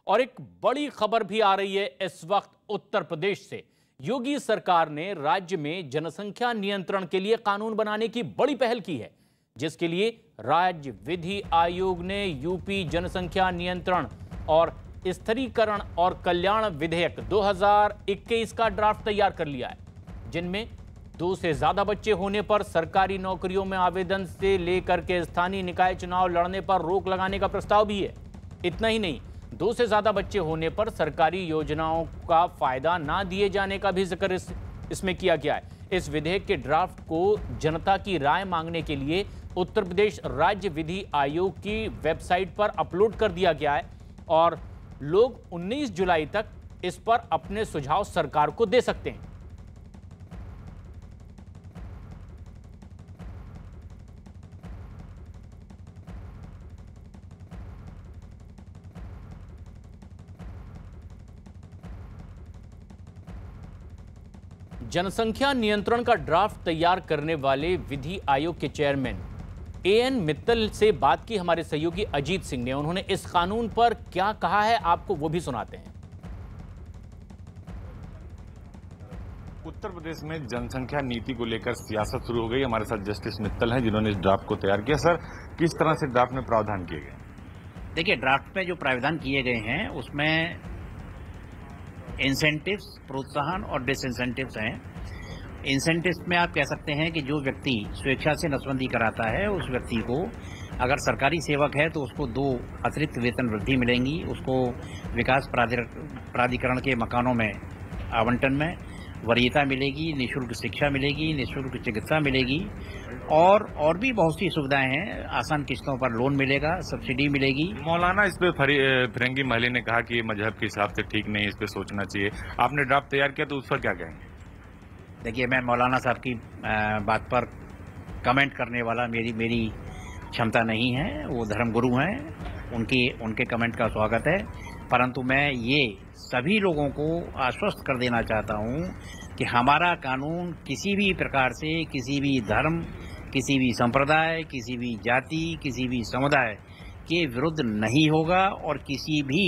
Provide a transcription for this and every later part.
और एक बड़ी खबर भी आ रही है इस वक्त उत्तर प्रदेश से। योगी सरकार ने राज्य में जनसंख्या नियंत्रण के लिए कानून बनाने की बड़ी पहल की है, जिसके लिए राज्य विधि आयोग ने यूपी जनसंख्या नियंत्रण और स्थिरीकरण और कल्याण विधेयक 2021 का ड्राफ्ट तैयार कर लिया है, जिनमें 2 से ज्यादा बच्चे होने पर सरकारी नौकरियों में आवेदन से लेकर के स्थानीय निकाय चुनाव लड़ने पर रोक लगाने का प्रस्ताव भी है। इतना ही नहीं, 2 से ज्यादा बच्चे होने पर सरकारी योजनाओं का फायदा ना दिए जाने का भी जिक्र इसमें किया गया है। इस विधेयक के ड्राफ्ट को जनता की राय मांगने के लिए उत्तर प्रदेश राज्य विधि आयोग की वेबसाइट पर अपलोड कर दिया गया है और लोग 19 जुलाई तक इस पर अपने सुझाव सरकार को दे सकते हैं। जनसंख्या नियंत्रण का ड्राफ्ट तैयार करने वाले विधि आयोग के चेयरमैन एएन मित्तल से बात की हमारे सहयोगी अजीत सिंह ने। उन्होंने इस कानून पर क्या कहा है, आपको वो भी सुनाते हैं। उत्तर प्रदेश में जनसंख्या नीति को लेकर सियासत शुरू हो गई। हमारे साथ जस्टिस मित्तल हैं, जिन्होंने इस ड्राफ्ट को तैयार किया। सर, किस तरह से ड्राफ्ट में प्रावधान किए गए? देखिए, ड्राफ्ट में जो प्रावधान किए गए हैं उसमें इंसेंटिव्स, प्रोत्साहन और डिसइंसेंटिव्स हैं। इंसेंटिव्स में आप कह सकते हैं कि जो व्यक्ति स्वेच्छा से नसबंदी कराता है उस व्यक्ति को, अगर सरकारी सेवक है तो उसको 2 अतिरिक्त वेतन वृद्धि मिलेंगी, उसको विकास प्राधिकरण के मकानों में आवंटन में वरीयता मिलेगी, निःशुल्क शिक्षा मिलेगी, निःशुल्क चिकित्सा मिलेगी और भी बहुत सी सुविधाएं हैं। आसान किस्तों पर लोन मिलेगा, सब्सिडी मिलेगी। मौलाना इस पे फिरंगी महली ने कहा कि ये मजहब के हिसाब से ठीक नहीं, इस पे सोचना चाहिए। आपने ड्राफ्ट तैयार किया तो उस पर क्या कहेंगे? देखिए, मैं मौलाना साहब की बात पर कमेंट करने वाला मेरी क्षमता नहीं है। वो धर्मगुरु हैं, उनके कमेंट का स्वागत है, परंतु मैं ये सभी लोगों को आश्वस्त कर देना चाहता हूँ कि हमारा कानून किसी भी प्रकार से किसी भी धर्म, किसी भी संप्रदाय, किसी भी जाति, किसी भी समुदाय के विरुद्ध नहीं होगा और किसी भी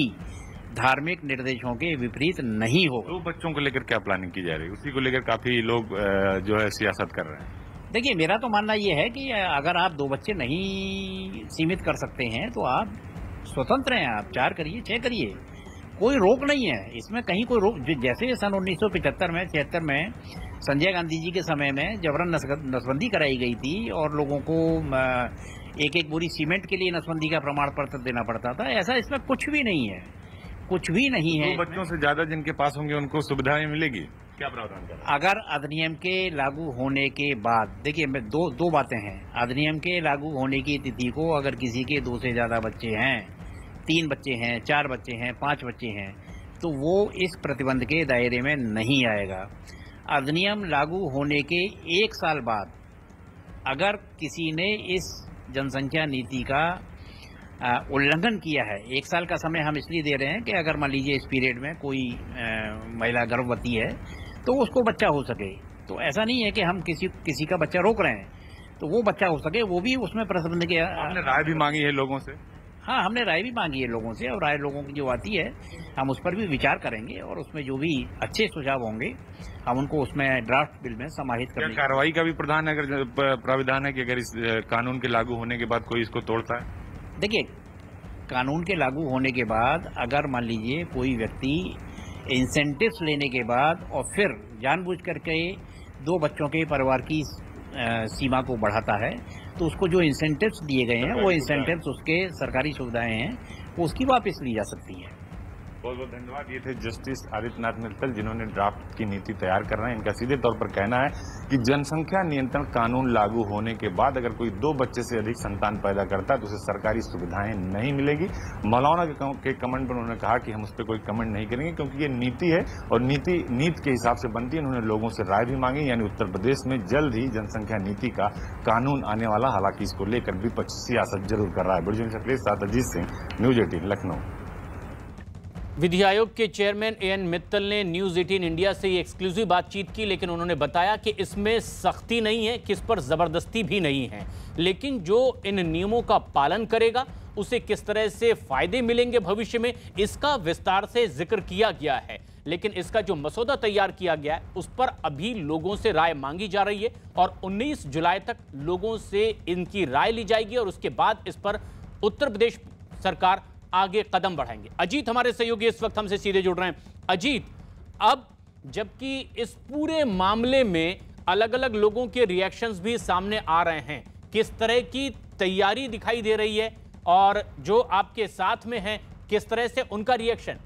धार्मिक निर्देशों के विपरीत नहीं होगा। 2 बच्चों को लेकर क्या प्लानिंग की जा रही है, उसी को लेकर काफी लोग जो है सियासत कर रहे हैं। देखिए, मेरा तो मानना ये है कि अगर आप 2 बच्चे नहीं सीमित कर सकते हैं तो आप स्वतंत्र हैं, आप 4 करिए, 6 करिए, कोई रोक नहीं है इसमें, कहीं कोई रोक। जैसे सन 1975 में 76 में संजय गांधी जी के समय में जबरन नसबंदी कराई गई थी और लोगों को एक बोरी सीमेंट के लिए नसबंदी का प्रमाण पत्र देना पड़ता था, ऐसा इसमें कुछ भी नहीं है, कुछ भी नहीं है। 2 बच्चों से ज्यादा जिनके पास होंगे उनको सुविधाएं मिलेगी, क्या प्रावधान कर? अगर अधिनियम के लागू होने के बाद, देखिए मैं दो बातें हैं। अधिनियम के लागू होने की तिथि को अगर किसी के 2 से ज्यादा बच्चे हैं, 3 बच्चे हैं, 4 बच्चे हैं, 5 बच्चे हैं, तो वो इस प्रतिबंध के दायरे में नहीं आएगा। अधिनियम लागू होने के 1 साल बाद अगर किसी ने इस जनसंख्या नीति का उल्लंघन किया है, 1 साल का समय हम इसलिए दे रहे हैं कि अगर मान लीजिए इस पीरियड में कोई महिला गर्भवती है तो उसको बच्चा हो सके, तो ऐसा नहीं है कि हम किसी का बच्चा रोक रहे हैं, तो वो बच्चा हो सके, वो भी उसमें प्रतिबंध के। आपने राय भी मांगी है लोगों से? हाँ, हमने राय भी मांगी है लोगों से और राय लोगों की जो आती है हम उस पर भी विचार करेंगे और उसमें जो भी अच्छे सुझाव होंगे हम उनको उसमें ड्राफ्ट बिल में समाहित करेंगे। कार्रवाई का भी प्रावधान है कि अगर इस कानून के लागू होने के बाद कोई इसको तोड़ता है? देखिए, कानून के लागू होने के बाद अगर मान लीजिए कोई व्यक्ति इंसेंटिव्स लेने के बाद और फिर जानबूझ करके 2 बच्चों के परिवार की सीमा को बढ़ाता है तो उसको जो इंसेंटिव्स दिए गए हैं वो इंसेंटिव्स उसके सरकारी सुविधाएं हैं, वो उसकी वापस ली जा सकती है। बहुत बहुत धन्यवाद। ये थे जस्टिस आदित्यनाथ मित्तल, जिन्होंने ड्राफ्ट की नीति तैयार कर रहे हैं। इनका सीधे तौर पर कहना है कि जनसंख्या नियंत्रण कानून लागू होने के बाद अगर कोई 2 बच्चे से अधिक संतान पैदा करता है तो उसे सरकारी सुविधाएं नहीं मिलेगी। मौलाना के कमेंट पर उन्होंने कहा कि हम उस पर कोई कमेंट नहीं करेंगे क्योंकि ये नीति है और नीति के हिसाब से बनती है। उन्होंने लोगों से राय भी मांगी, यानी उत्तर प्रदेश में जल्द ही जनसंख्या नीति का कानून आने वाला। हालांकि इसको लेकर विपक्ष सियासत जरूर कर रहा है। बुर्जुन सक्रिय साथ अजीत सिंह, न्यूज 18 लखनऊ। विधि आयोग के चेयरमैन एएन मित्तल ने न्यूज़ 18 इंडिया से ये एक्सक्लूसिव बातचीत की, लेकिन उन्होंने बताया कि इसमें सख्ती नहीं है, कि इस पर ज़बरदस्ती भी नहीं है, लेकिन जो इन नियमों का पालन करेगा उसे किस तरह से फायदे मिलेंगे भविष्य में, इसका विस्तार से जिक्र किया गया है। लेकिन इसका जो मसौदा तैयार किया गया है उस पर अभी लोगों से राय मांगी जा रही है और 19 जुलाई तक लोगों से इनकी राय ली जाएगी और उसके बाद इस पर उत्तर प्रदेश सरकार आगे कदम बढ़ाएंगे। अजीत हमारे सहयोगी इस वक्त हमसे सीधे जुड़ रहे हैं। अजीत, अब जबकि इस पूरे मामले में अलग अलग लोगों के रिएक्शंस भी सामने आ रहे हैं, किस तरह की तैयारी दिखाई दे रही है और जो आपके साथ में हैं किस तरह से उनका रिएक्शन?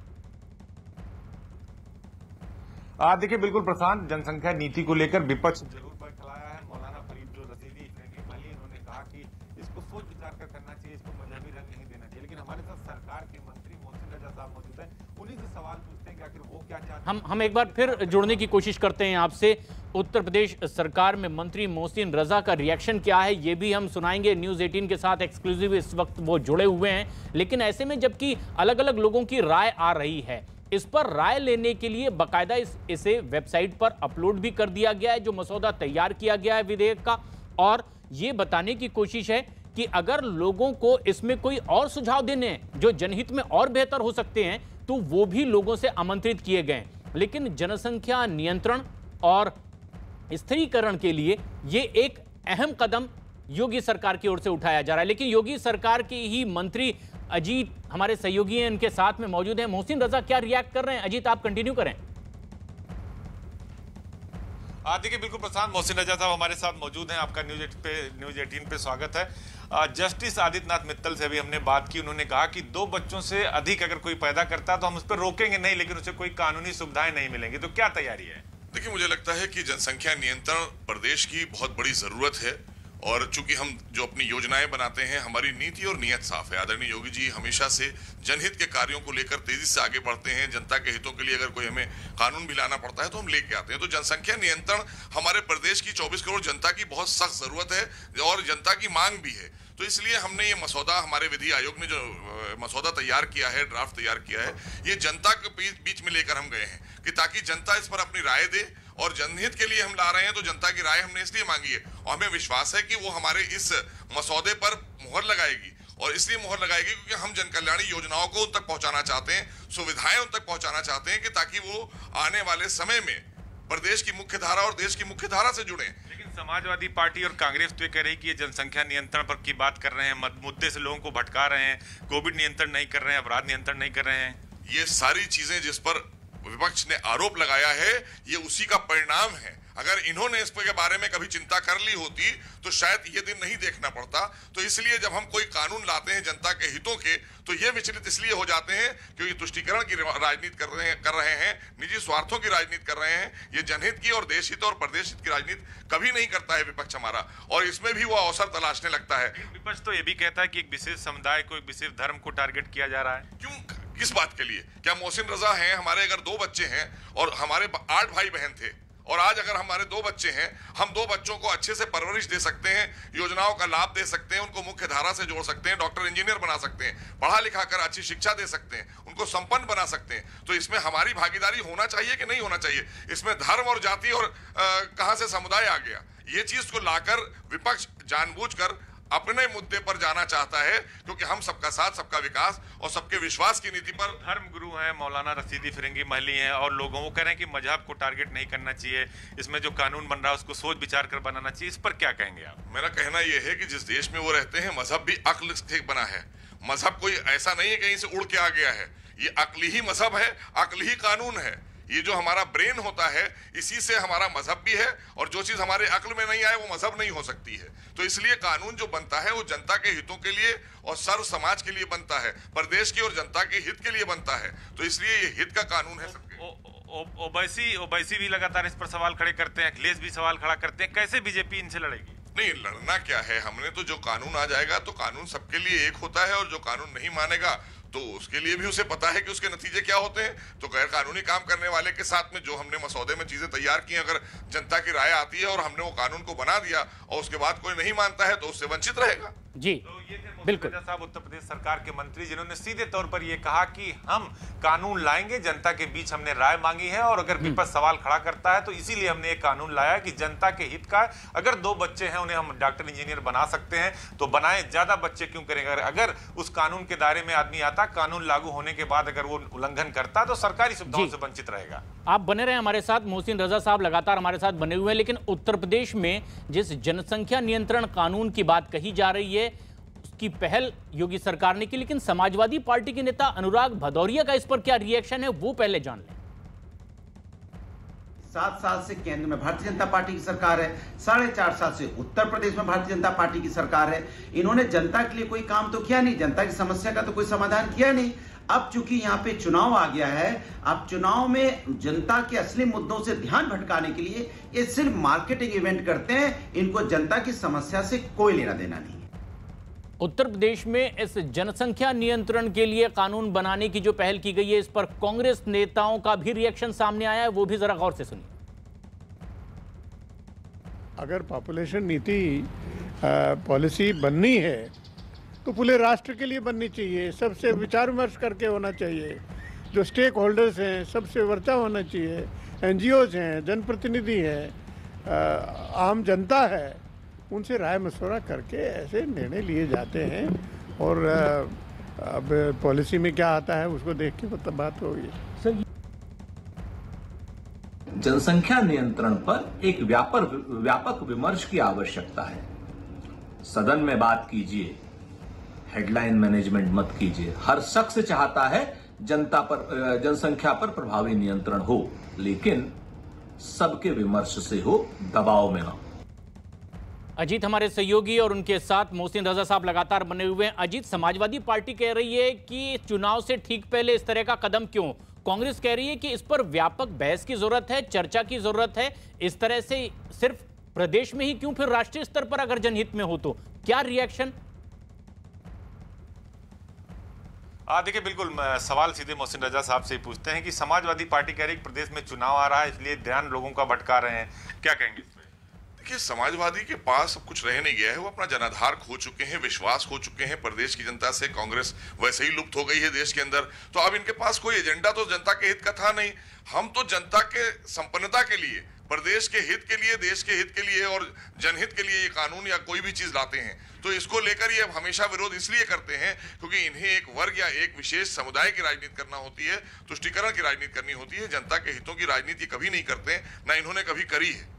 देखिए, बिल्कुल प्रशांत, जनसंख्या नीति को लेकर विपक्ष जरूर बरखलाया है। मौलाना फरीद जो रसीदी उन्होंने कहा कि इसको सोच विचार कर करना चाहिए, इसको मजहबी रंग नहीं देना चाहिए। लेकिन हमारे साथ सरकार के मंत्री मोहसिन रजा साहब मौजूद हैं, उन्हीं से सवाल पूछते हैं कि आखिर वो क्या चाहते हैं। हम एक बार फिर जुड़ने की कोशिश करते हैं आपसे। उत्तर प्रदेश सरकार में मंत्री मोहसिन रजा का रिएक्शन क्या है ये भी हम सुनाएंगे। न्यूज़ 18 के साथ एक्सक्लूसिव इस वक्त वो जुड़े हुए हैं, लेकिन ऐसे में जबकि अलग अलग लोगों की राय आ रही है, इस पर राय लेने के लिए बाकायदा इसे वेबसाइट पर अपलोड भी कर दिया गया है, जो मसौदा तैयार किया गया है विधेयक का, और ये बताने की कोशिश है कि अगर लोगों को इसमें कोई और सुझाव देने हैं जो जनहित में और बेहतर हो सकते हैं तो वो भी लोगों से आमंत्रित किए गए। लेकिन जनसंख्या नियंत्रण और स्थिरीकरण के लिए ये एक अहम कदम योगी सरकार की ओर से उठाया जा रहा है। लेकिन योगी सरकार के ही मंत्री अजीत हमारे सहयोगी हैं, इनके साथ में मौजूद हैं। मोहसिन रजा क्या रिएक्ट कर रहे हैं? अजीत, आप कंटिन्यू करें। देखिए, बिल्कुल प्रशांत, मोहसिन रजा साहब हमारे साथ मौजूद हैं। आपका न्यूज़ 18 पे स्वागत है। जस्टिस आदित्यनाथ मित्तल से भी हमने बात की। उन्होंने कहा कि 2 बच्चों से अधिक अगर कोई पैदा करता है तो हम उस पर रोकेंगे नहीं, लेकिन उसे कोई कानूनी सुविधाएं नहीं मिलेंगी। तो क्या तैयारी है? देखिए, मुझे लगता है कि जनसंख्या नियंत्रण प्रदेश की बहुत बड़ी जरूरत है और चूंकि हम जो अपनी योजनाएं बनाते हैं, हमारी नीति और नीयत साफ है। आदरणीय योगी जी हमेशा से जनहित के कार्यों को लेकर तेजी से आगे बढ़ते हैं। जनता के हितों के लिए अगर कोई हमें कानून भी लाना पड़ता है तो हम लेके आते हैं। तो जनसंख्या नियंत्रण हमारे प्रदेश की 24 करोड़ जनता की बहुत सख्त जरूरत है और जनता की मांग भी है। तो इसलिए हमने ये मसौदा, हमारे विधि आयोग ने जो मसौदा तैयार किया है, ड्राफ्ट तैयार किया है, ये जनता के बीच में लेकर हम गए हैं कि ताकि जनता इस पर अपनी राय दे। और जनहित के लिए हम ला रहे हैं तो जनता की राय हमने इसलिए मांगी है और हमें विश्वास है कि वो हमारे इस मसौदे पर मुहर लगाएगी। और इसलिए मुहर लगाएगी क्योंकि हम जनकल्याणी योजनाओं को उन तक पहुंचाना चाहते हैं, सुविधाएं उन तक पहुंचाना चाहते हैं कि ताकि वो आने वाले समय में प्रदेश की मुख्य धारा और देश की मुख्य धारा से जुड़े। लेकिन समाजवादी पार्टी और कांग्रेस तो ये कह रही कि ये जनसंख्या नियंत्रण पर की बात कर रहे हैं, मुद्दे से लोगों को भटका रहे हैं, कोविड नियंत्रण नहीं कर रहे हैं, अपराध नियंत्रण नहीं कर रहे हैं। ये सारी चीजें जिस पर विपक्ष ने आरोप लगाया है, ये उसी का परिणाम है। अगर इन्होंने इस के बारे में कभी चिंता कर ली होती तो शायद ये दिन नहीं देखना पड़ता। तो इसलिए जब हम कोई कानून लाते हैं जनता के हितों के, तो ये विचलित इसलिए हो जाते हैं क्योंकि तुष्टीकरण की राजनीति कर रहे हैं, निजी स्वार्थों की राजनीति कर रहे हैं। ये जनहित की और देश हित और प्रदेश हित की राजनीति कभी नहीं करता है विपक्ष हमारा, और इसमें भी वो अवसर तलाशने लगता है। विपक्ष तो ये भी कहता है कि एक विशेष समुदाय को, एक विशेष धर्म को टारगेट किया जा रहा है। क्यों, किस बात के लिए? क्या मोहसिन रजा हैं, हमारे अगर 2 बच्चे हैं और हमारे 8 भाई बहन थे, और आज अगर हमारे 2 बच्चे हैं, हम 2 बच्चों को अच्छे से परवरिश दे सकते हैं, योजनाओं का लाभ दे सकते हैं, उनको मुख्य धारा से जोड़ सकते हैं, डॉक्टर इंजीनियर बना सकते हैं, पढ़ा लिखा कर अच्छी शिक्षा दे सकते हैं, उनको संपन्न बना सकते हैं। तो इसमें हमारी भागीदारी होना चाहिए कि नहीं होना चाहिए? इसमें धर्म और जाति और कहां से समुदाय आ गया? ये चीज को लाकर विपक्ष जानबूझकर अपने मुद्दे पर जाना चाहता है, क्योंकि हम सबका साथ, सबका विकास और सबके विश्वास की नीति पर। धर्म गुरु हैं मौलाना रसीदी फिरंगी महली हैं और लोगों को कह रहे हैं कि मजहब को टारगेट नहीं करना चाहिए, इसमें जो कानून बन रहा है उसको सोच विचार कर बनाना चाहिए। इस पर क्या कहेंगे आप? मेरा कहना यह है कि जिस देश में वो रहते हैं, मजहब भी अक्ल से बना है। मजहब कोई ऐसा नहीं है कहीं से उड़ के आ गया है, ये अक्ली ही मजहब है, अक्ली ही कानून है। ये जो हमारा ब्रेन होता है, इसी से हमारा मजहब भी है, और जो चीज हमारे अक्ल में नहीं आए वो मजहब नहीं हो सकती है। तो इसलिए कानून जो बनता है वो जनता के हितों के लिए और सर्व समाज के लिए बनता है, प्रदेश की और जनता के हित के लिए बनता है। तो इसलिए ये हित का कानून है सबके। ओवैसी भी लगातार इस पर सवाल खड़े करते हैं, अखिलेश भी सवाल खड़ा करते हैं, कैसे बीजेपी इनसे लड़ेगी? नहीं, लड़ना क्या है, हमने तो जो कानून आ जाएगा तो कानून सबके लिए एक होता है, और जो कानून नहीं मानेगा तो उसके लिए भी उसे पता है कि उसके नतीजे क्या होते हैं। तो गैर कानूनी काम करने वाले के साथ में जो हमने मसौदे में चीजें तैयार की, अगर जनता की राय आती है और हमने वो कानून को बना दिया और उसके बाद कोई नहीं मानता है तो उससे वंचित रहेगा। जी बिल्कुल साहब उत्तर प्रदेश सरकार के मंत्री, जिन्होंने सीधे तौर पर यह कहा कि हम कानून लाएंगे, जनता के बीच हमने राय मांगी है और अगर विपक्ष सवाल खड़ा करता है तो इसीलिए हमने एक कानून लाया कि जनता के हित का, अगर 2 बच्चे हैं उन्हें हम डॉक्टर इंजीनियर बना सकते हैं तो बनाएं, ज्यादा बच्चे क्यों करेंगे। अगर उस कानून के दायरे में आदमी आता, कानून लागू होने के बाद अगर वो उल्लंघन करता तो सरकारी सुविधाओं से वंचित रहेगा। आप बने रहे हमारे साथ, मोहसिन रजा साहब लगातार हमारे साथ बने हुए हैं, लेकिन उत्तर प्रदेश में जिस जनसंख्या नियंत्रण कानून की बात कही जा रही है उसकी पहल योगी सरकार ने की, लेकिन समाजवादी पार्टी के नेता अनुराग भदौरिया का इस पर क्या रिएक्शन है वो पहले जान लें। 7 साल से केंद्र में भारतीय जनता पार्टी की सरकार है, 4.5 साल से उत्तर प्रदेश में भारतीय जनता पार्टी की सरकार है। इन्होंने जनता के लिए कोई काम तो किया नहीं, जनता की समस्या का तो कोई समाधान किया नहीं। अब चूंकि यहाँ पे चुनाव आ गया है, अब चुनाव में जनता के असली मुद्दों से ध्यान भटकाने के लिए ये सिर्फ मार्केटिंग इवेंट करते हैं। इनको जनता की समस्या से कोई लेना देना नहीं है। उत्तर प्रदेश में इस जनसंख्या नियंत्रण के लिए कानून बनाने की जो पहल की गई है, इस पर कांग्रेस नेताओं का भी रिएक्शन सामने आया है, वो भी जरा गौर से सुनिए। अगर पॉपुलेशन नीति पॉलिसी बननी है तो पूरे राष्ट्र के लिए बननी चाहिए, सबसे विचार विमर्श करके होना चाहिए, जो स्टेक होल्डर्स हैं सबसे वर्चा होना चाहिए, NGOs हैं, जनप्रतिनिधि हैं, आम जनता है, उनसे राय मशवरा करके ऐसे निर्णय लिए जाते हैं। और अब पॉलिसी में क्या आता है उसको देख के बात होगी। जनसंख्या नियंत्रण पर एक व्यापक विमर्श की आवश्यकता है। सदन में बात कीजिए, हेडलाइन मैनेजमेंट मत कीजिए। हर शख्स चाहता है जनसंख्या पर प्रभावी नियंत्रण हो, लेकिन सबके विमर्श से हो, दबाव में ना। अजीत हमारे सहयोगी और उनके साथ मोहसिन रजा साहब लगातार बने हुए हैं। अजीत, समाजवादी पार्टी कह रही है कि चुनाव से ठीक पहले इस तरह का कदम क्यों? कांग्रेस कह रही है कि इस पर व्यापक बहस की जरूरत है, चर्चा की जरूरत है। इस तरह से सिर्फ प्रदेश में ही क्यों, फिर राष्ट्रीय स्तर पर अगर जनहित में हो तो क्या रिएक्शन? देखिए, बिल्कुल सवाल सीधे मोहसिन रजा साहब से ही पूछते हैं कि समाजवादी पार्टी कह रही है प्रदेश में चुनाव आ रहा है इसलिए ध्यान लोगों का भटका रहे हैं, क्या कहेंगे इसमें? देखिए, समाजवादी के पास अब कुछ रह नहीं गया है। वो अपना जनाधार खो चुके हैं, विश्वास खो चुके हैं प्रदेश की जनता से। कांग्रेस वैसे ही लुप्त हो गई है देश के अंदर। तो अब इनके पास कोई एजेंडा तो जनता के हित का था नहीं। हम तो जनता के संपन्नता के लिए, प्रदेश के हित के लिए, देश के हित के लिए और जनहित के लिए ये कानून या कोई भी चीज लाते हैं। तो इसको लेकर ये हमेशा विरोध इसलिए करते हैं क्योंकि इन्हें एक वर्ग या एक विशेष समुदाय की राजनीति करना होती है, तुष्टीकरण की राजनीति करनी होती है। जनता के हितों की राजनीति कभी नहीं करते, ना इन्होंने कभी करी है।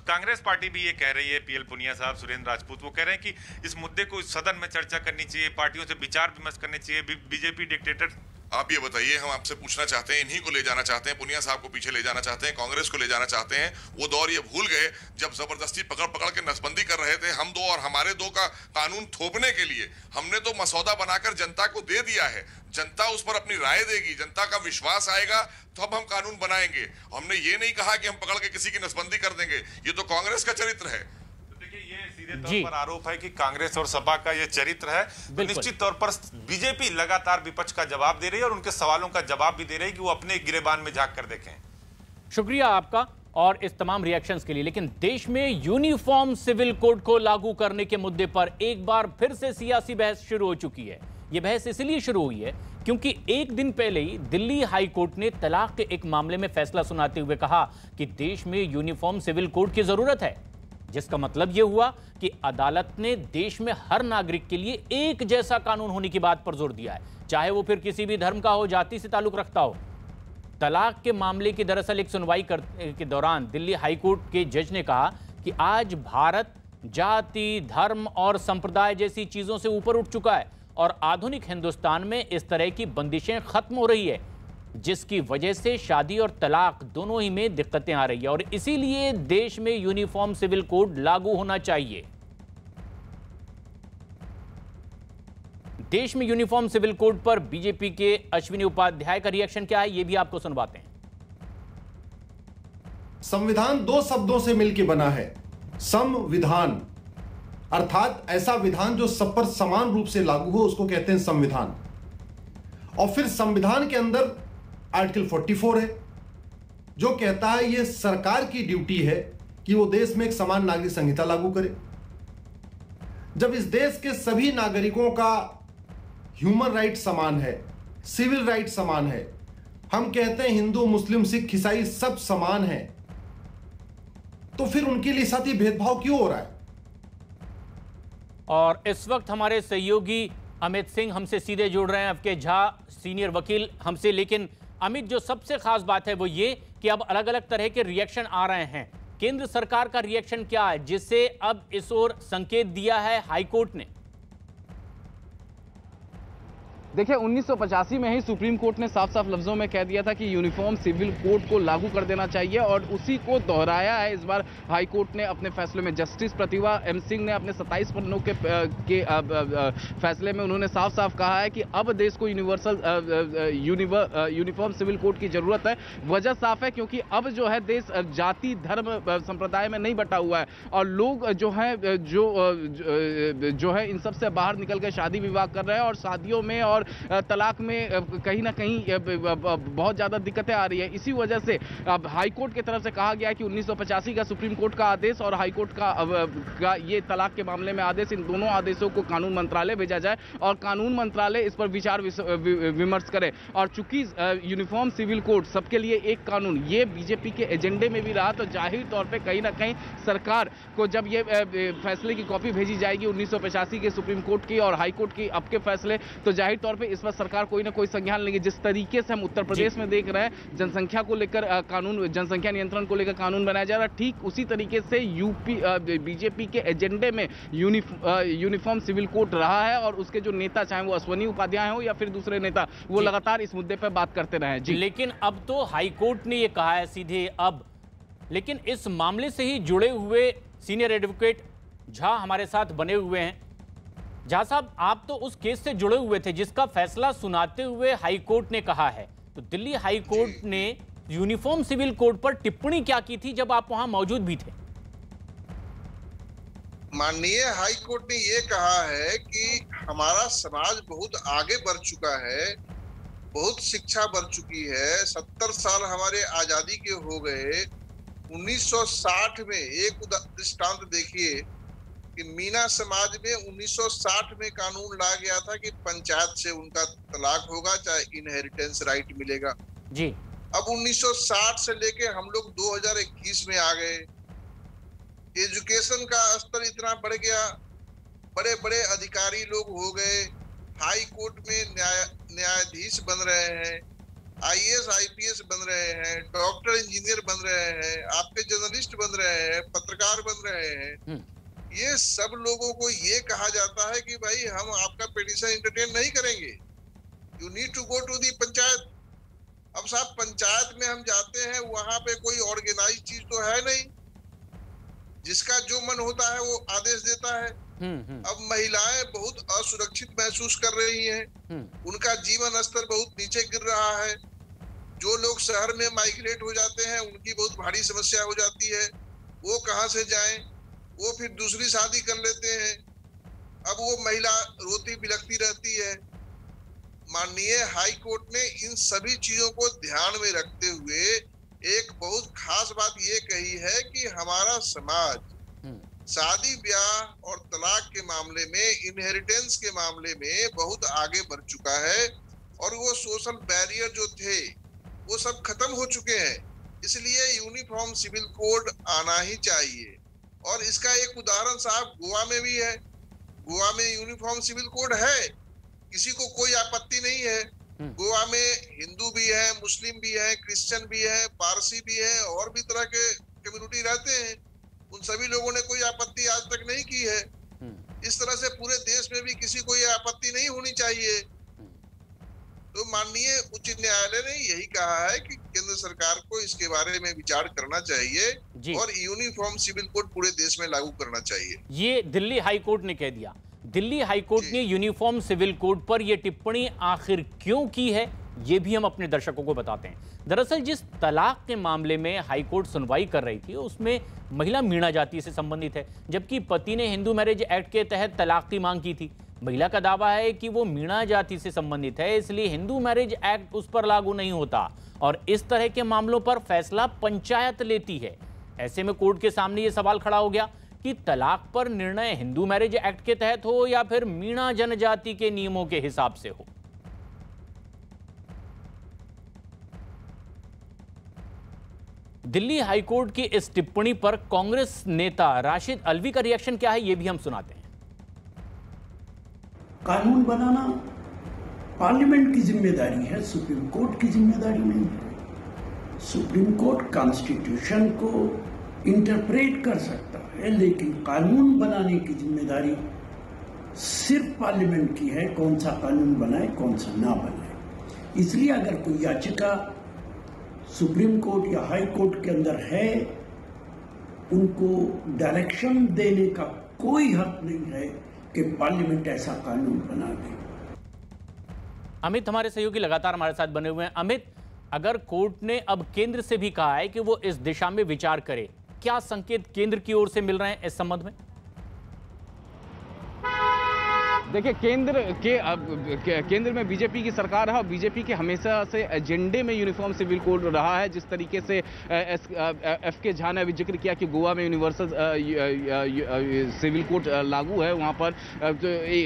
कांग्रेस पार्टी भी ये कह रही है, PL पुनिया साहब, सुरेंद्र राजपूत, वो कह रहे हैं कि इस मुद्दे को सदन में चर्चा करनी चाहिए, पार्टियों से विचार विमर्श करने चाहिए। BJP dictator. आप ये बताइए, हम आपसे पूछना चाहते हैं, इन्हीं को ले जाना चाहते हैं, पुनिया साहब को पीछे ले जाना चाहते हैं, कांग्रेस को ले जाना चाहते हैं। वो दौर ये भूल गए जब जबरदस्ती पकड़ के नसबंदी कर रहे थे। हम दो और हमारे दो का कानून थोपने के लिए हमने तो मसौदा बनाकर जनता को दे दिया है। जनता उस पर अपनी राय देगी, जनता का विश्वास आएगा तो अब हम कानून बनाएंगे। हमने ये नहीं कहा कि हम पकड़ के किसी की नसबंदी कर देंगे। ये तो कांग्रेस का चरित्र है। सीधे तौर पर आरोप है कि कांग्रेस और सपा का यह चरित्र है। तो निश्चित तौर पर बीजेपी लगातार विपक्ष का जवाब दे रही है और उनके सवालों का जवाब भी दे रही है कि वो अपने गिरेबान में झांक कर देखें। शुक्रिया आपका और इस तमाम रिएक्शंस के लिए। लेकिन देश में यूनिफॉर्म सिविल कोड को लागू करने के मुद्दे पर एक बार फिर से सियासी बहस शुरू हो चुकी है। यह बहस इसलिए शुरू हुई है क्योंकि एक दिन पहले ही दिल्ली हाई कोर्ट ने तलाक के एक मामले में फैसला सुनाते हुए कहा कि देश में यूनिफॉर्म सिविल कोड की जरूरत है, जिसका मतलब यह हुआ कि अदालत ने देश में हर नागरिक के लिए एक जैसा कानून होने की बात पर जोर दिया है, चाहे वो फिर किसी भी धर्म का हो, जाति से ताल्लुक रखता हो। तलाक के मामले की दरअसल एक सुनवाई के दौरान दिल्ली हाईकोर्ट के जज ने कहा कि आज भारत जाति, धर्म और संप्रदाय जैसी चीजों से ऊपर उठ चुका है और आधुनिक हिंदुस्तान में इस तरह की बंदिशें खत्म हो रही है, जिसकी वजह से शादी और तलाक दोनों ही में दिक्कतें आ रही है और इसीलिए देश में यूनिफॉर्म सिविल कोड लागू होना चाहिए। देश में यूनिफॉर्म सिविल कोड पर बीजेपी के अश्विनी उपाध्याय का रिएक्शन क्या है, यह भी आपको सुनवाते हैं। संविधान दो शब्दों से मिलकर बना है, संविधान, अर्थात ऐसा विधान जो सब पर समान रूप से लागू हो, उसको कहते हैं संविधान। और फिर संविधान के अंदर आर्टिकल 44 है जो कहता है यह सरकार की ड्यूटी है कि वो देश में एक समान नागरिक संहिता लागू करे। जब इस देश के सभी नागरिकों का ह्यूमन राइट समान है, सिविल राइट समान है, हम कहते हैं हिंदू मुस्लिम सिख ईसाई सब समान है, तो फिर उनके लिए साथ ही भेदभाव क्यों हो रहा है? और इस वक्त हमारे सहयोगी अमित सिंह हमसे सीधे जुड़ रहे हैं, एफके झा सीनियर वकील हमसे। लेकिन अमित, जो सबसे खास बात है वो ये कि अब अलग अलग तरह के रिएक्शन आ रहे हैं। केंद्र सरकार का रिएक्शन क्या है जिससे अब इस ओर संकेत दिया है हाईकोर्ट ने? देखिए, 1985 में ही सुप्रीम कोर्ट ने साफ साफ लफ्जों में कह दिया था कि यूनिफॉर्म सिविल कोड को लागू कर देना चाहिए और उसी को दोहराया है इस बार हाई कोर्ट ने अपने फैसले में। जस्टिस प्रतिभा एम सिंह ने अपने 27 पन्नों के फैसले में उन्होंने साफ साफ कहा है कि अब देश को यूनिफॉर्म सिविल कोड की जरूरत है। वजह साफ है क्योंकि अब जो है देश जाति धर्म संप्रदाय में नहीं बटा हुआ है और लोग जो है इन सबसे बाहर निकल के शादी विवाह कर रहे हैं और शादियों में और तलाक में कहीं ना कहीं बहुत ज्यादा दिक्कतें आ रही है। इसी वजह से अब हाईकोर्ट की तरफ से कहा गया कि 1985 का सुप्रीम कोर्ट का आदेश और हाईकोर्ट का ये तलाक के मामले में आदेश, इन दोनों आदेशों को कानून मंत्रालय भेजा जाए और कानून मंत्रालय इस पर विचार विमर्श करे। और चूंकि यूनिफॉर्म सिविल कोड सबके लिए एक कानून ये बीजेपी के एजेंडे में भी रहा, तो जाहिर तौर पर कहीं ना कहीं सरकार को जब ये फैसले की कॉपी भेजी जाएगी 1985 के सुप्रीम कोर्ट की और हाईकोर्ट की अब के फैसले, तो जाहिर तौर पे इस पर सरकार कोई ना कोई संज्ञान लेगी। जिस तरीके से हम उत्तर प्रदेश में देख रहे हैं जनसंख्या को लेकर कानून, जनसंख्या नियंत्रण को लेकर कानून बनाया जा रहा है, ठीक उसी तरीके से यूपी बीजेपी के एजेंडे में यूनिफॉर्म सिविल कोड रहा है और उसके जो नेता, चाहे वो अश्वनी उपाध्याय हो या फिर दूसरे नेता, वो लगातार इस मुद्दे पर बात करते रहे जी। लेकिन अब तो हाईकोर्ट ने ये कहा है सीधे अब, लेकिन इस मामले से ही जुड़े हुए सीनियर एडवोकेट झा हमारे साथ बने हुए हैं। झा साहब, आप तो उस केस से जुड़े हुए थे जिसका फैसला सुनाते हुए हाईकोर्ट ने कहा है, तो दिल्ली हाईकोर्ट ने यूनिफॉर्म सिविल कोड पर टिप्पणी क्या की थी जब आप वहां मौजूद भी थे? माननीय हाईकोर्ट ने यह कहा है कि हमारा समाज बहुत आगे बढ़ चुका है, बहुत शिक्षा बढ़ चुकी है, 70 साल हमारे आजादी के हो गए। 1960 में एक दृष्टांत देखिए कि मीना समाज में 1960 में कानून ला गया था कि पंचायत से उनका तलाक होगा, चाहे इनहेरिटेंस राइट मिलेगा जी। अब 1960 से लेके हम लोग 2021 में आ गए, एजुकेशन का स्तर इतना बढ़ गया, बड़े बड़े अधिकारी लोग हो गए, हाई कोर्ट में न्यायाधीश बन रहे हैं, IAS IPS बन रहे हैं, डॉक्टर इंजीनियर बन रहे हैं, आपके जर्नलिस्ट बन रहे हैं, पत्रकार बन रहे हैं। ये सब लोगों को ये कहा जाता है कि भाई हम आपका पिटीशन एंटरटेन नहीं करेंगे, you need to go to the panchayat. अब साहब पंचायत में हम जाते हैं, वहां पे कोई ऑर्गेनाइज चीज तो है नहीं, जिसका जो मन होता है वो आदेश देता है। अब महिलाएं बहुत असुरक्षित महसूस कर रही हैं, उनका जीवन स्तर बहुत नीचे गिर रहा है। जो लोग शहर में माइग्रेट हो जाते हैं उनकी बहुत भारी समस्या हो जाती है, वो कहाँ से जाएं, वो फिर दूसरी शादी कर लेते हैं। अब वो महिला रोती बिलखती रहती है। माननीय हाई कोर्ट ने इन सभी चीजों को ध्यान में रखते हुए एक बहुत खास बात ये कही है कि हमारा समाज शादी ब्याह और तलाक के मामले में, इनहेरिटेंस के मामले में बहुत आगे बढ़ चुका है और वो सोशल बैरियर जो थे वो सब खत्म हो चुके हैं। इसलिए यूनिफॉर्म सिविल कोड आना ही चाहिए। और इसका एक उदाहरण साहब गोवा में भी है। गोवा में यूनिफॉर्म सिविल कोड है, किसी को कोई आपत्ति नहीं है। गोवा में हिंदू भी है, मुस्लिम भी है, क्रिश्चियन भी है, पारसी भी है, और भी तरह के कम्युनिटी रहते हैं। उन सभी लोगों ने कोई आपत्ति आज तक नहीं की है। इस तरह से पूरे देश में भी किसी को ये आपत्ति नहीं होनी चाहिए। तो माननीय उच्च न्यायालय ने यही कहा है कि केंद्र सरकार को इसके बारे में विचार करना चाहिए और यूनिफॉर्म सिविल कोड पूरे देश में लागू करना चाहिए। ये दिल्ली हाई कोर्ट ने कह दिया। दिल्ली हाई कोर्ट ने यूनिफॉर्म सिविल कोड पर यह टिप्पणी आखिर क्यों की है, ये भी हम अपने दर्शकों को बताते हैं। दरअसल जिस तलाक के मामले में हाई कोर्ट सुनवाई कर रही थी उसमें महिला मीणा जाति से संबंधित है, जबकि पति ने हिंदू मैरिज एक्ट के तहत तलाक की मांग की थी। महिला का दावा है कि वो मीणा जाति से संबंधित है, इसलिए हिंदू मैरिज एक्ट उस पर लागू नहीं होता और इस तरह के मामलों पर फैसला पंचायत लेती है। ऐसे में कोर्ट के सामने ये सवाल खड़ा हो गया कि तलाक पर निर्णय हिंदू मैरिज एक्ट के तहत हो या फिर मीणा जनजाति के नियमों के हिसाब से हो। दिल्ली हाईकोर्ट की इस टिप्पणी पर कांग्रेस नेता राशिद अलवी का रिएक्शन क्या है, यह भी हम सुनाते हैं। कानून बनाना पार्लियामेंट की जिम्मेदारी है, सुप्रीम कोर्ट की जिम्मेदारी नहीं है। सुप्रीम कोर्ट कॉन्स्टिट्यूशन को इंटरप्रेट कर सकता है, लेकिन कानून बनाने की जिम्मेदारी सिर्फ पार्लियामेंट की है। कौन सा कानून बनाए, कौन सा ना बनाए। इसलिए अगर कोई याचिका सुप्रीम कोर्ट या हाई कोर्ट के अंदर है, उनको डायरेक्शन देने का कोई हक नहीं है कि पार्लियामेंट ऐसा कानून बना दे। अमित हमारे सहयोगी लगातार हमारे साथ बने हुए हैं। अमित, अगर कोर्ट ने अब केंद्र से भी कहा है कि वो इस दिशा में विचार करे, क्या संकेत केंद्र की ओर से मिल रहे हैं इस संबंध में? देखिए, केंद्र में बीजेपी की सरकार है और बीजेपी के हमेशा से एजेंडे में यूनिफॉर्म सिविल कोड रहा है। जिस तरीके से एफ.के. झा ने अभी जिक्र किया कि गोवा में यूनिवर्सल सिविल कोड लागू है, वहां पर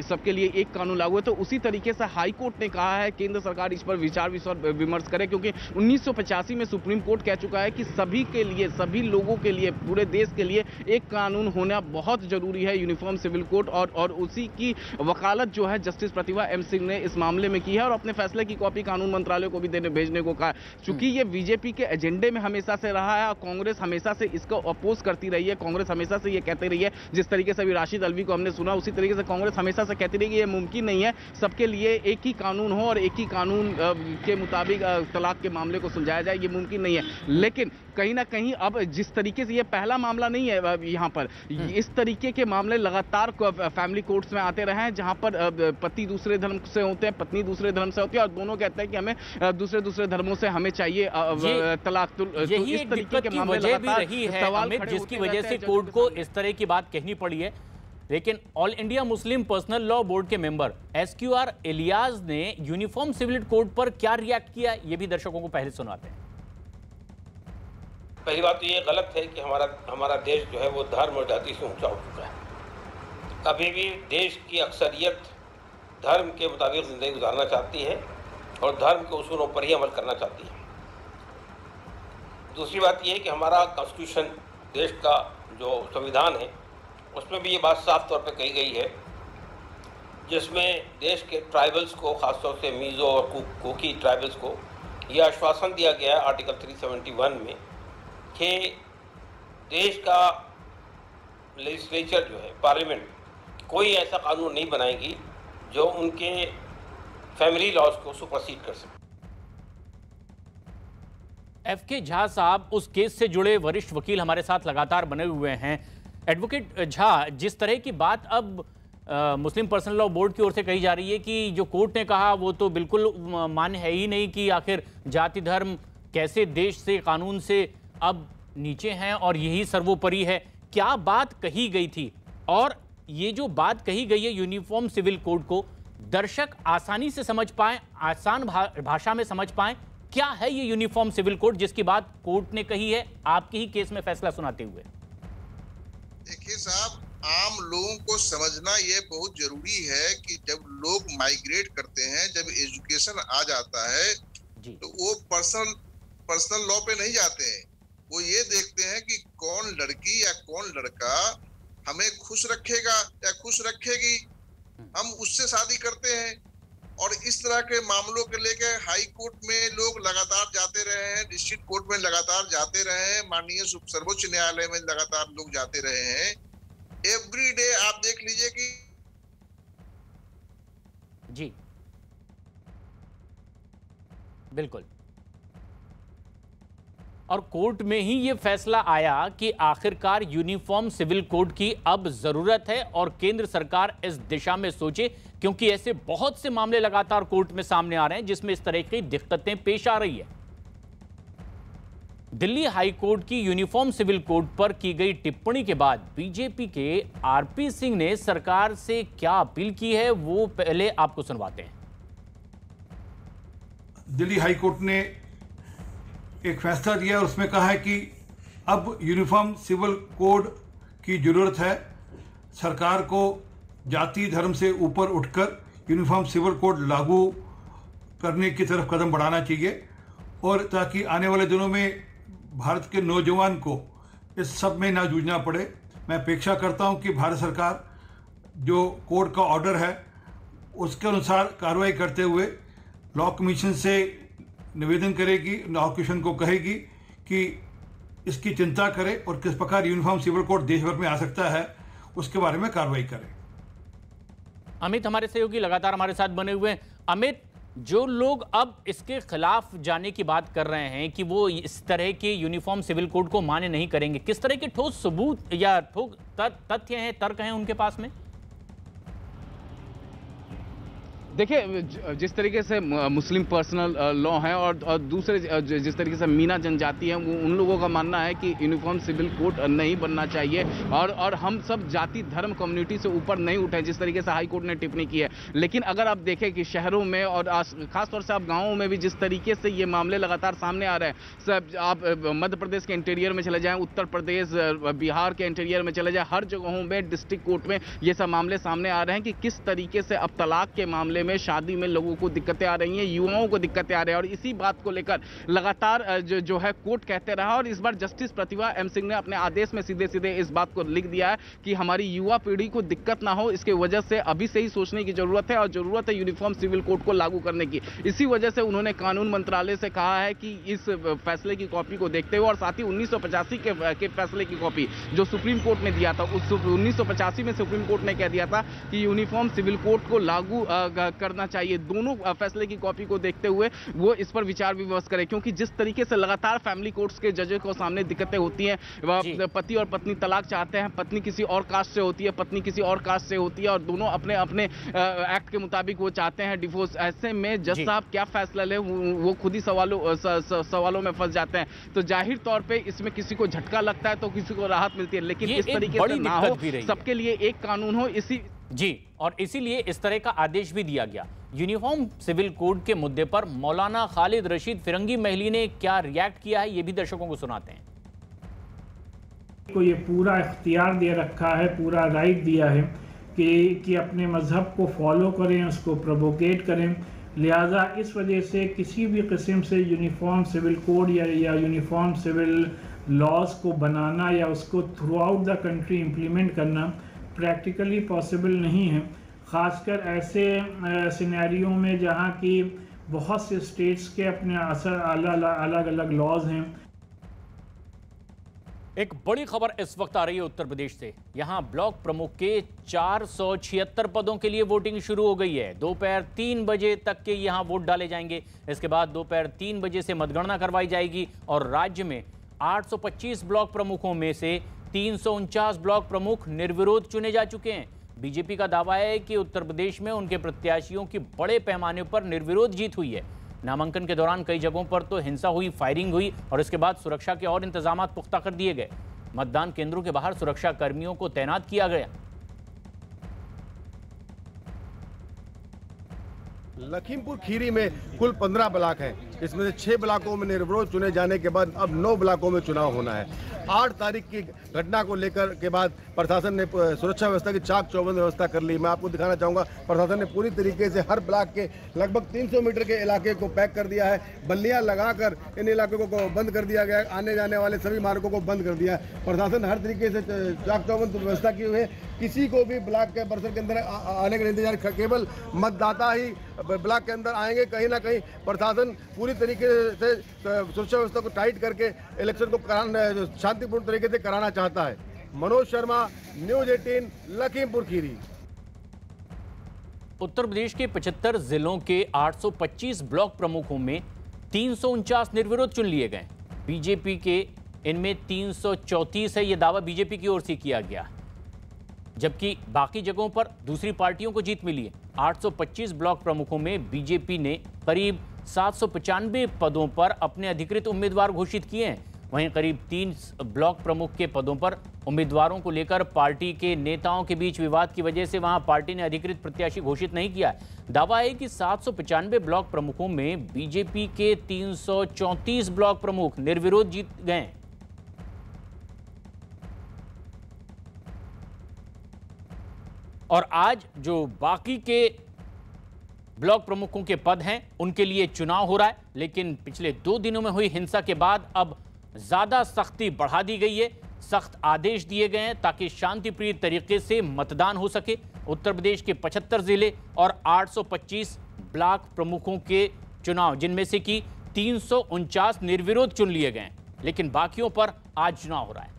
सबके लिए एक कानून लागू है, तो उसी तरीके से हाई कोर्ट ने कहा है केंद्र सरकार इस पर विचार विमर्श करे, क्योंकि 1985 में सुप्रीम कोर्ट कह चुका है कि सभी के लिए, सभी लोगों के लिए, पूरे देश के लिए एक कानून होना बहुत जरूरी है, यूनिफॉर्म सिविल कोड। और उसी की वकालत जो है जस्टिस प्रतिभा एम सिंह ने इस मामले में की है और अपने फैसले की कॉपी कानून मंत्रालय को भी भेजने को कहा। चूंकि ये बीजेपी के एजेंडे में हमेशा से रहा है और कांग्रेस हमेशा से इसको अपोज करती रही है, कांग्रेस हमेशा से ये कहती रही है, जिस तरीके से अभी राशिद अलवी को हमने सुना, उसी तरीके से कांग्रेस हमेशा से कहती रही है कि ये मुमकिन नहीं है सबके लिए एक ही कानून हो और एक ही कानून के मुताबिक तलाक के मामले को सुलझाया जाए, ये मुमकिन नहीं है। लेकिन कहीं ना कहीं अब जिस तरीके से ये पहला मामला नहीं है, यहाँ पर इस तरीके के मामले लगातार फैमिली कोर्ट्स में आते रहे हैं, जहां पर पति दूसरे धर्म से होते हैं, पत्नी दूसरे धर्म से होती है और दोनों कहते हैं कि हमें दूसरे धर्मों से हमें चाहिए तलाक। यही एक दिक्कत की वजह भी रही है अमित, जिसकी वजह से कोर्ट को इस तरह की बात कहनी पड़ी है। लेकिन all India Muslim personal law board के मेंबर SQR इलियास ने यूनिफॉर्म सिविल कोड पर क्या रिएक्ट किया, ये भी दर्शकों को पहले सुनाते हैं। पहली बात तो ये गलत है कि हमारा देश जो है वो धर्म और जाति से ऊंचा उठ चुका है। अभी भी देश की अक्सरियत धर्म के मुताबिक ज़िंदगी गुजारना चाहती है और धर्म के उसूलों पर ही अमल करना चाहती है। दूसरी बात यह है कि हमारा कॉन्स्टिट्यूशन, देश का जो संविधान है, उसमें भी ये बात साफ तौर पर कही गई है, जिसमें देश के ट्राइबल्स को, ख़ासतौर से मीज़ो और कुकी ट्राइबल्स को यह आश्वासन दिया गया है आर्टिकल 371 में कि देश का लेजिस्लेचर जो है, पार्लियामेंट, कोई ऐसा कानून नहीं बनाएगी जो उनके फैमिली लॉज को सुपरसीड कर सके। F.के. झा साहब उस केस से जुड़े वरिष्ठ वकील हमारे साथ लगातार बने हुए हैं। एडवोकेट झा, जिस तरह की बात अब मुस्लिम पर्सनल लॉ बोर्ड की ओर से कही जा रही है कि जो कोर्ट ने कहा वो तो बिल्कुल मान्य है ही नहीं, कि आखिर जाति धर्म कैसे देश से, कानून से अब नीचे हैं और यही सर्वोपरि है, क्या बात कही गई थी? और ये जो बात कही गई है यूनिफॉर्म सिविल कोड को दर्शक आसानी से समझ पाएं, आसान भाषा में समझ पाएं, क्या है ये यूनिफॉर्म सिविल कोड जिसकी बात कोर्ट ने कही है आपके ही केस में फैसला सुनाते हुए? देखिए साहब, आम लोगों को समझना ये बहुत जरूरी है कि जब लोग माइग्रेट करते हैं, जब एजुकेशन आ जाता है तो वो पर्सनल लॉ पे नहीं जाते हैं, वो ये देखते हैं कि कौन लड़की या कौन लड़का हमें खुश रखेगा या खुश रखेगी, हम उससे शादी करते हैं। और इस तरह के मामलों के लेके हाई कोर्ट में लोग लगातार जाते रहे हैं, डिस्ट्रिक्ट कोर्ट में लगातार जाते रहे हैं, माननीय सर्वोच्च न्यायालय में लगातार लोग जाते रहे हैं। एवरी डे आप देख लीजिए कि जी बिल्कुल, और कोर्ट में ही ये फैसला आया कि आखिरकार यूनिफॉर्म सिविल कोड की अब जरूरत है और केंद्र सरकार इस दिशा में सोचे, क्योंकि ऐसे बहुत से मामले लगातार कोर्ट में सामने आ रहे हैं जिसमें इस तरह की दिक्कतें पेश आ रही है। दिल्ली हाई कोर्ट की यूनिफॉर्म सिविल कोड पर की गई टिप्पणी के बाद बीजेपी के आरपी सिंह ने सरकार से क्या अपील की है वो पहले आपको सुनवाते हैं। दिल्ली हाई कोर्ट ने एक फैसला दिया, उसमें कहा है कि अब यूनिफॉर्म सिविल कोड की ज़रूरत है। सरकार को जाति धर्म से ऊपर उठकर यूनिफॉर्म सिविल कोड लागू करने की तरफ कदम बढ़ाना चाहिए, और ताकि आने वाले दिनों में भारत के नौजवान को इस सब में ना जूझना पड़े। मैं अपेक्षा करता हूं कि भारत सरकार जो कोर्ट का ऑर्डर है उसके अनुसार कार्रवाई करते हुए लॉ कमीशन से निवेदन करेगी, लॉ कमीशन को कहेगी कि इसकी चिंता करे और किस प्रकार यूनिफॉर्म सिविल कोड देश भर में आ सकता है उसके बारे में कार्रवाई करें। अमित हमारे सहयोगी लगातार हमारे साथ बने हुए हैं। अमित, जो लोग अब इसके खिलाफ जाने की बात कर रहे हैं कि वो इस तरह के यूनिफॉर्म सिविल कोड को मान्य नहीं करेंगे, किस तरह के ठोस सबूत या ठोस तथ्य हैं, तर्क हैं उनके पास में? देखिए, जिस तरीके से मुस्लिम पर्सनल लॉ है और दूसरे जिस तरीके से मीना जनजाति है, उन लोगों का मानना है कि यूनिफॉर्म सिविल कोड नहीं बनना चाहिए और हम सब जाति धर्म कम्युनिटी से ऊपर नहीं उठे, जिस तरीके से हाई कोर्ट ने टिप्पणी की है। लेकिन अगर आप देखें कि शहरों में और खासतौर से आप गाँवों में भी जिस तरीके से ये मामले लगातार सामने आ रहे हैं, सब आप मध्य प्रदेश के इंटीरियर में चले जाएँ, उत्तर प्रदेश बिहार के इंटीरियर में चले जाएँ, हर जगहों में डिस्ट्रिक्ट कोर्ट में ये सब मामले सामने आ रहे हैं कि किस तरीके से अब तलाक के मामले में, शादी में लोगों को दिक्कतें आ रही हैं, युवाओं को दिक्कतें आ रही हैं। और इसी बात को लेकर लगातार जो है कोर्ट कहते रहा, और इस बार जस्टिस प्रतिभा एम सिंह ने अपने आदेश में सीधे सीधे इस बात को लिख दिया है कि हमारी युवा पीढ़ी को दिक्कत ना हो, इसके वजह से अभी से ही सोचने की जरूरत है और जरूरत है यूनिफॉर्म सिविल कोड को लागू करने की। इसी वजह से उन्होंने कानून मंत्रालय से कहा है कि इस फैसले की कॉपी को देखते हुए और साथ ही 1985 के फैसले की कॉपी जो सुप्रीम कोर्ट ने दिया था, उस 1985 में सुप्रीम कोर्ट ने कह दिया था कि यूनिफॉर्म सिविल कोड को लागू करना चाहिए। दोनों फैसले की कॉपी को देखते हुए वो इस पर विचार विमर्श करें, क्योंकि जिस तरीके से लगातार फैमिली कोर्ट्स के जजेस को सामने दिक्कतें होती हैं, पति और पत्नी तलाक चाहते हैं, पत्नी किसी और कास्ट से होती है, पत्नी किसी और कास्ट से होती है और दोनों अपने अपने एक्ट के मुताबिक वो चाहते हैं डिवोर्स। ऐसे में जज साहब क्या फैसला ले, वो खुद ही सवालों में फंस जाते हैं। तो जाहिर तौर पे इसमें किसी को झटका लगता है तो किसी को राहत मिलती है, लेकिन इस तरीके से ना हो, सबके लिए एक कानून हो। और इसीलिए इस तरह का आदेश भी दिया गया। यूनिफॉर्म सिविल कोड के मुद्दे पर मौलाना खालिद रशीद फिरंगी महली ने क्या रिएक्ट किया है, ये भी दर्शकों को सुनाते हैं। को ये पूरा इख्तियार दे रखा है, पूरा राइट दिया है कि अपने मजहब को फॉलो करें, उसको प्रोवोकेट करें। लिहाजा इस वजह से किसी भी किस्म से यूनिफॉर्म सिविल कोड या यूनिफॉर्म सिविल लॉज को बनाना या उसको through out the country implement करना प्रैक्टिकली पॉसिबल नहीं है, ख़ासकर ऐसे सिनेरियो में जहाँ की बहुत से स्टेट्स के अपने अलग अलग लॉज हैं। एक बड़ी खबर इस वक्त आ रही है उत्तर प्रदेश से। यहां ब्लॉक प्रमुख के 476 पदों के लिए वोटिंग शुरू हो गई है। दोपहर 3 बजे तक के यहां वोट डाले जाएंगे। इसके बाद दोपहर 3 बजे से मतगणना करवाई जाएगी और राज्य में 825 ब्लॉक प्रमुखों में से 349 ब्लॉक प्रमुख निर्विरोध चुने जा चुके हैं। बीजेपी का दावा है कि उत्तर प्रदेश में उनके प्रत्याशियों की बड़े पैमाने पर निर्विरोध जीत हुई है। नामांकन के दौरान कई जगहों पर तो हिंसा हुई, फायरिंग हुई और इसके बाद सुरक्षा के और इंतजाम पुख्ता कर दिए गए। मतदान केंद्रों के बाहर सुरक्षा कर्मियों को तैनात किया गया। लखीमपुर खीरी में कुल 15 ब्लॉक हैं, इसमें से 6 ब्लॉकों में निर्विरोध चुने जाने के बाद अब 9 ब्लॉकों में चुनाव होना है। 8 तारीख की घटना को लेकर के बाद प्रशासन ने सुरक्षा व्यवस्था की चाक चौबंद व्यवस्था कर ली। मैं आपको दिखाना चाहूँगा, प्रशासन ने पूरी तरीके से हर ब्लॉक के लगभग 300 मीटर के इलाके को पैक कर दिया है। बल्लियाँ लगाकर इन इलाकों को बंद कर दिया गया है, आने जाने वाले सभी मार्गों को बंद कर दिया है। प्रशासन हर तरीके से चाक चौबंद व्यवस्था की हुई है। किसी को भी ब्लॉक के परिसर के अंदर आने का इंतजार, केवल मतदाता ही ब्लॉक के अंदर आएंगे। कहीं ना कहीं प्रशासन पूरी तरीके से सुरक्षा व्यवस्था को टाइट करके इलेक्शन को शांतिपूर्ण तरीके से कराना चाहता है। मनोज शर्मा, न्यूज़ 18, लखीमपुर खीरी। उत्तर प्रदेश के 75 जिलों के 825 ब्लॉक प्रमुखों में 349 निर्विरोध चुन लिए गए। बीजेपी के इनमें 334 है, यह दावा बीजेपी की ओर से किया गया, जबकि बाकी जगहों पर दूसरी पार्टियों को जीत मिली है। 825 ब्लॉक प्रमुखों में बीजेपी ने करीब 795 पदों पर अपने अधिकृत उम्मीदवार घोषित किए हैं। वहीं करीब 3 ब्लॉक प्रमुख के पदों पर उम्मीदवारों को लेकर पार्टी के नेताओं के बीच विवाद की वजह से वहां पार्टी ने अधिकृत प्रत्याशी घोषित नहीं किया है। दावा है कि 795 ब्लॉक प्रमुखों में बीजेपी के 334 ब्लॉक प्रमुख निर्विरोध जीत गए। और आज जो बाकी के ब्लॉक प्रमुखों के पद हैं उनके लिए चुनाव हो रहा है। लेकिन पिछले 2 दिनों में हुई हिंसा के बाद अब ज्यादा सख्ती बढ़ा दी गई है। सख्त आदेश दिए गए हैं ताकि शांतिप्रिय तरीके से मतदान हो सके। उत्तर प्रदेश के 75 जिले और 825 ब्लॉक प्रमुखों के चुनाव, जिनमें से कि 349 निर्विरोध चुन लिए गए हैं, लेकिन बाकियों पर आज चुनाव हो रहा है।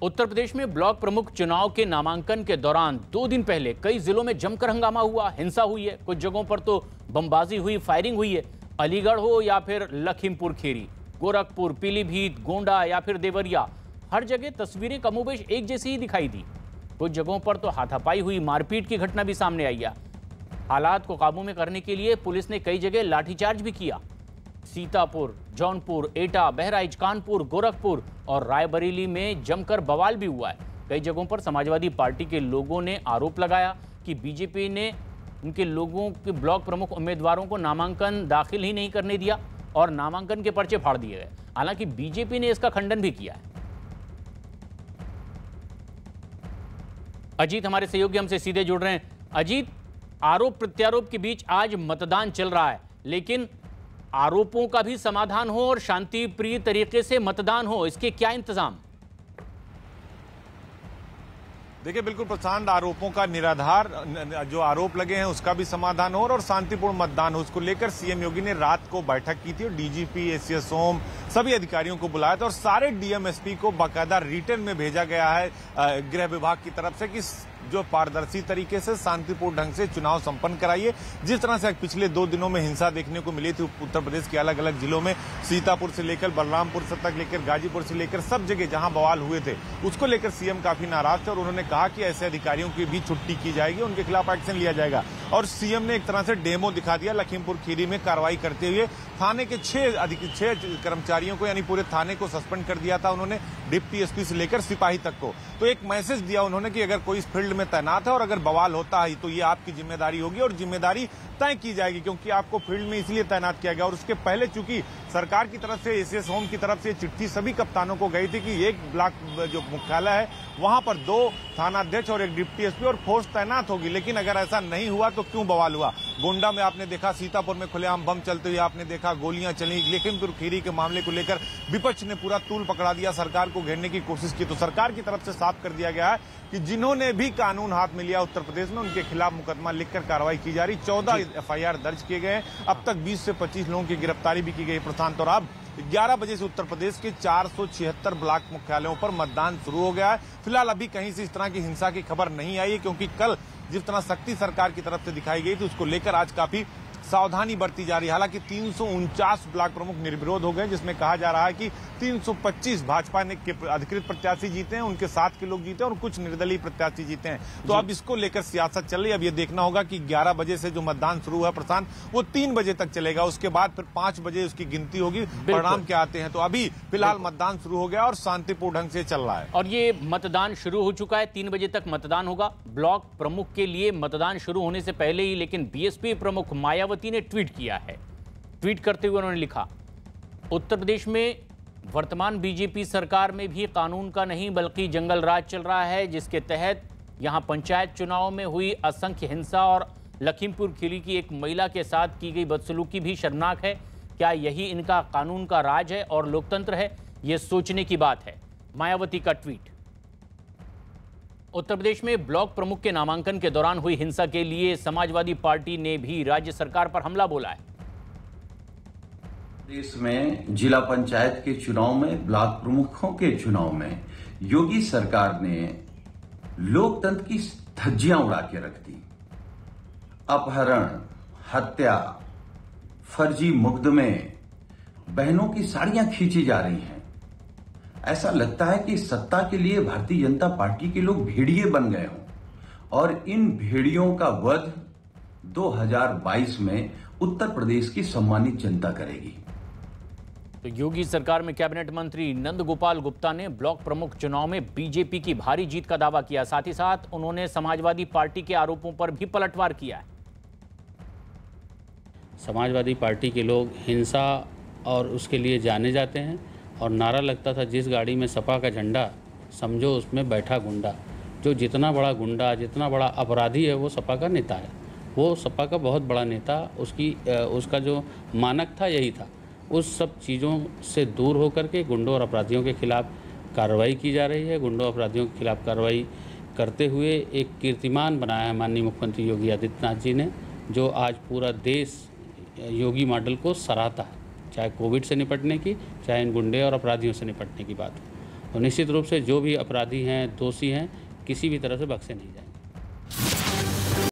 उत्तर प्रदेश में ब्लॉक प्रमुख चुनाव के नामांकन के दौरान 2 दिन पहले कई जिलों में जमकर हंगामा हुआ, हिंसा हुई है। कुछ जगहों पर तो बमबाजी हुई, फायरिंग हुई है। अलीगढ़ हो या फिर लखीमपुर खीरी, गोरखपुर, पीलीभीत, गोंडा या फिर देवरिया, हर जगह तस्वीरें कमोबेश एक जैसी ही दिखाई दी। कुछ जगहों पर तो हाथापाई हुई, मारपीट की घटना भी सामने आई है। हालात को काबू में करने के लिए पुलिस ने कई जगह लाठीचार्ज भी किया। सीतापुर, जौनपुर, एटा, बहराइच, कानपुर, गोरखपुर और रायबरेली में जमकर बवाल भी हुआ है। कई जगहों पर समाजवादी पार्टी के लोगों ने आरोप लगाया कि बीजेपी ने उनके लोगों के ब्लॉक प्रमुख उम्मीदवारों को नामांकन दाखिल ही नहीं करने दिया और नामांकन के पर्चे फाड़ दिए गए। हालांकि बीजेपी ने इसका खंडन भी किया है। अजीत हमारे सहयोगी हमसे सीधे जुड़ रहे हैं। अजीत, आरोप प्रत्यारोप के बीच आज मतदान चल रहा है, लेकिन आरोपों का भी समाधान हो और शांतिप्रिय तरीके से मतदान हो, इसके क्या इंतजाम? देखिए, बिल्कुल प्रशांत, आरोपों का निराधार, जो आरोप लगे हैं उसका भी समाधान हो और शांतिपूर्ण मतदान हो, उसको लेकर सीएम योगी ने रात को बैठक की थी और डीजीपी, एसीएस होम, सभी अधिकारियों को बुलाया था और सारे डीएमएसपी को बाकायदा रिटर्न में भेजा गया है गृह विभाग की तरफ से कि जो पारदर्शी तरीके से शांतिपूर्ण ढंग से चुनाव संपन्न कराइए। जिस तरह से पिछले 2 दिनों में हिंसा देखने को मिली थी उत्तर प्रदेश के अलग अलग जिलों में, सीतापुर से लेकर बलरामपुर से तक लेकर गाजीपुर से लेकर सब जगह जहां बवाल हुए थे, उसको लेकर सीएम काफी नाराज थे और उन्होंने कहा कि ऐसे अधिकारियों की भी छुट्टी की जाएगी, उनके खिलाफ एक्शन लिया जाएगा। और सीएम ने एक तरह से डेमो दिखा दिया लखीमपुर खीरी में कार्रवाई करते हुए। थाने के 6 कर्मचारियों को, यानी पूरे थाने को सस्पेंड कर दिया था उन्होंने, डिप्टी एसपी से लेकर सिपाही तक को। तो एक मैसेज दिया उन्होंने कि अगर कोई इस फील्ड में तैनात है और अगर बवाल होता है तो ये आपकी जिम्मेदारी होगी और जिम्मेदारी तय की जाएगी, क्योंकि आपको फील्ड में इसलिए तैनात किया गया। और उसके पहले चूंकि सरकार की तरफ से, एसीएस होम की तरफ से चिट्ठी सभी कप्तानों को गई थी कि एक ब्लॉक जो मुख्यालय है वहां पर 2 थानाध्यक्ष और एक डिप्टी एसपी और फोर्स तैनात होगी। लेकिन अगर ऐसा नहीं हुआ तो क्यों बवाल हुआ? गोंडा में आपने देखा, सीतापुर में खुलेआम बम चलते हुए आपने देखा, गोलियां चली। लखीमपुर खीरी के मामले को लेकर विपक्ष ने पूरा तूल पकड़ा दिया, सरकार को घेरने की कोशिश की। तो सरकार की तरफ से साफ कर दिया गया है कि जिन्होंने भी कानून हाथ में लिया उत्तर प्रदेश में, उनके खिलाफ मुकदमा लिखकर कार्रवाई की जा रही। 14 एफआईआर दर्ज किए गए। अब तक 20 से 25 लोगों की गिरफ्तारी भी की गई प्रशांत। और अब 11 बजे से उत्तर प्रदेश के 476 ब्लॉक मुख्यालयों पर मतदान शुरू हो गया है। फिलहाल अभी कहीं से इस तरह की हिंसा की खबर नहीं आई है, क्योंकि कल जिस तरह सख्ती सरकार की तरफ से दिखाई गई थी उसको लेकर आज काफी सावधानी बरती जा रही है। हालांकि 349 ब्लॉक प्रमुख निर्विरोध हो गए, जिसमें कहा जा रहा है कि 325 भाजपा ने के अधिकृत प्रत्याशी जीते हैं, उनके साथ के लोग जीते हैं और कुछ निर्दलीय प्रत्याशी जीते हैं। तो अब इसको लेकर सियासत चल रही है। अब ये देखना होगा कि 11 बजे से जो मतदान शुरू हुआ प्रशांत, वो 3 बजे तक चलेगा। उसके बाद फिर 5 बजे उसकी गिनती होगी, परिणाम क्या आते हैं। तो अभी फिलहाल मतदान शुरू हो गया और शांतिपूर्ण ढंग से चल रहा है। और ये मतदान शुरू हो चुका है, 3 बजे तक मतदान होगा। ब्लॉक प्रमुख के लिए मतदान शुरू होने से पहले ही लेकिन बीएसपी प्रमुख मायावती ने ट्वीट किया है। ट्वीट करते हुए उन्होंने लिखा, उत्तर प्रदेश में वर्तमान बीजेपी सरकार में भी कानून का नहीं बल्कि जंगल राज चल रहा है, जिसके तहत यहां पंचायत चुनाव में हुई असंख्य हिंसा और लखीमपुर खीरी की एक महिला के साथ की गई बदसलूकी भी शर्मनाक है। क्या यही इनका कानून का राज है और लोकतंत्र है? यह सोचने की बात है। मायावती का ट्वीट। उत्तर प्रदेश में ब्लॉक प्रमुख के नामांकन के दौरान हुई हिंसा के लिए समाजवादी पार्टी ने भी राज्य सरकार पर हमला बोला है। देश में जिला पंचायत के चुनाव में, ब्लॉक प्रमुखों के चुनाव में योगी सरकार ने लोकतंत्र की धज्जियां उड़ा के रख दी। अपहरण, हत्या, फर्जी मुकदमे, बहनों की साड़ियां खींची जा रही हैं। ऐसा लगता है कि सत्ता के लिए भारतीय जनता पार्टी के लोग भेड़िए बन गए हों और इन भेड़ियों का वध 2022 में उत्तर प्रदेश की सम्मानित जनता करेगी। तो योगी सरकार में कैबिनेट मंत्री नंद गोपाल गुप्ता ने ब्लॉक प्रमुख चुनाव में बीजेपी की भारी जीत का दावा किया। साथ ही साथ उन्होंने समाजवादी पार्टी के आरोपों पर भी पलटवार किया है। समाजवादी पार्टी के लोग हिंसा और उसके लिए जाने जाते हैं और नारा लगता था, जिस गाड़ी में सपा का झंडा समझो उसमें बैठा गुंडा। जो जितना बड़ा गुंडा, जितना बड़ा अपराधी है वो सपा का नेता है, वो सपा का बहुत बड़ा नेता, उसका जो मानक था यही था। उस सब चीज़ों से दूर होकर के गुंडों और अपराधियों के खिलाफ कार्रवाई की जा रही है। गुंडों अपराधियों के खिलाफ कार्रवाई करते हुए एक कीर्तिमान बनाया है माननीय मुख्यमंत्री योगी आदित्यनाथ जी ने, जो आज पूरा देश योगी मॉडल को सराहता है, चाहे कोविड से निपटने की, चाहे इन गुंडे और अपराधियों से निपटने की बात हो। तो निश्चित रूप से जो भी अपराधी हैं, दोषी हैं, किसी भी तरह से बख्शे नहीं जाए।